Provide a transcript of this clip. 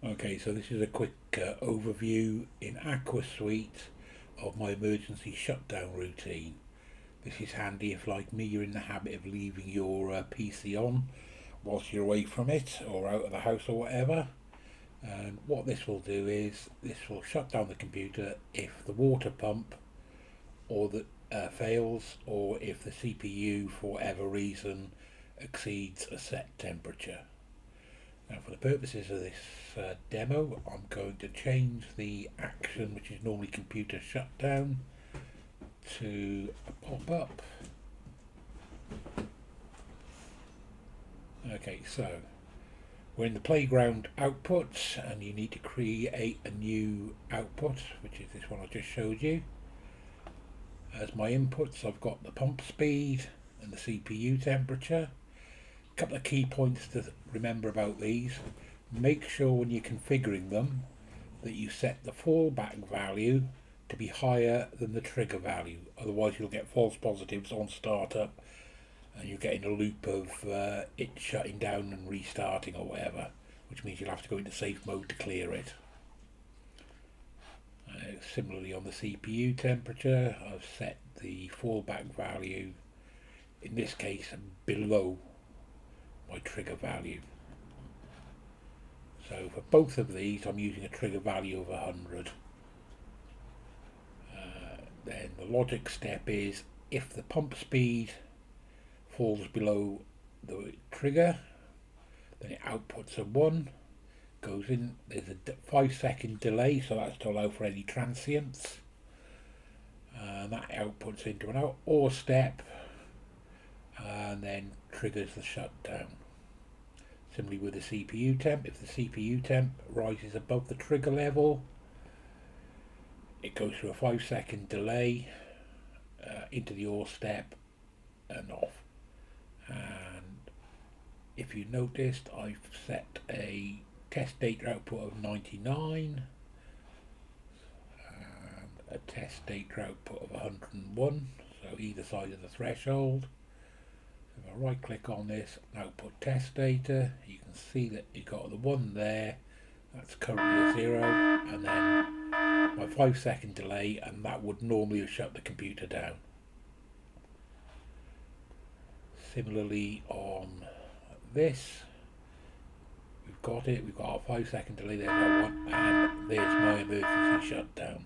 Okay, so this is a quick overview in Aquasuite of my emergency shutdown routine. This is handy if, like me, you're in the habit of leaving your PC on whilst you're away from it or out of the house or whatever. And what this will do is this will shut down the computer if the water pump or the fails, or if the CPU for whatever reason exceeds a set temperature. Now, for the purposes of this demo, I'm going to change the action, which is normally computer shutdown, to a pop-up. Okay, so we're in the playground outputs, and you need to create a new output, which is this one I just showed you. As my inputs, I've got the pump speed and the CPU temperature. A couple of key points to remember about these. Make sure when you're configuring them that you set the fallback value to be higher than the trigger value, otherwise you'll get false positives on startup and you'll get in a loop of it shutting down and restarting or whatever, which means you'll have to go into safe mode to clear it. Similarly, on the CPU temperature, I've set the fallback value, in this case below my trigger value. So for both of these I'm using a trigger value of 100. Then the logic step is, if the pump speed falls below the trigger, then it outputs a 1, goes in, there's a 5-second delay, so that's to allow for any transients, and that outputs into an OR step and then triggers the shutdown. Similarly with the CPU temp, if the CPU temp rises above the trigger level, it goes through a 5-second delay into the OR step and off. And if you noticed, I've set a test data output of 99 and a test data output of 101, so either side of the threshold. If I right click on this and output test data, you can see that you've got the 1 there, that's currently a 0, and then my 5-second delay, and that would normally have shut the computer down. Similarly on this, we've got our 5-second delay, there's our 1, and there's my emergency shutdown.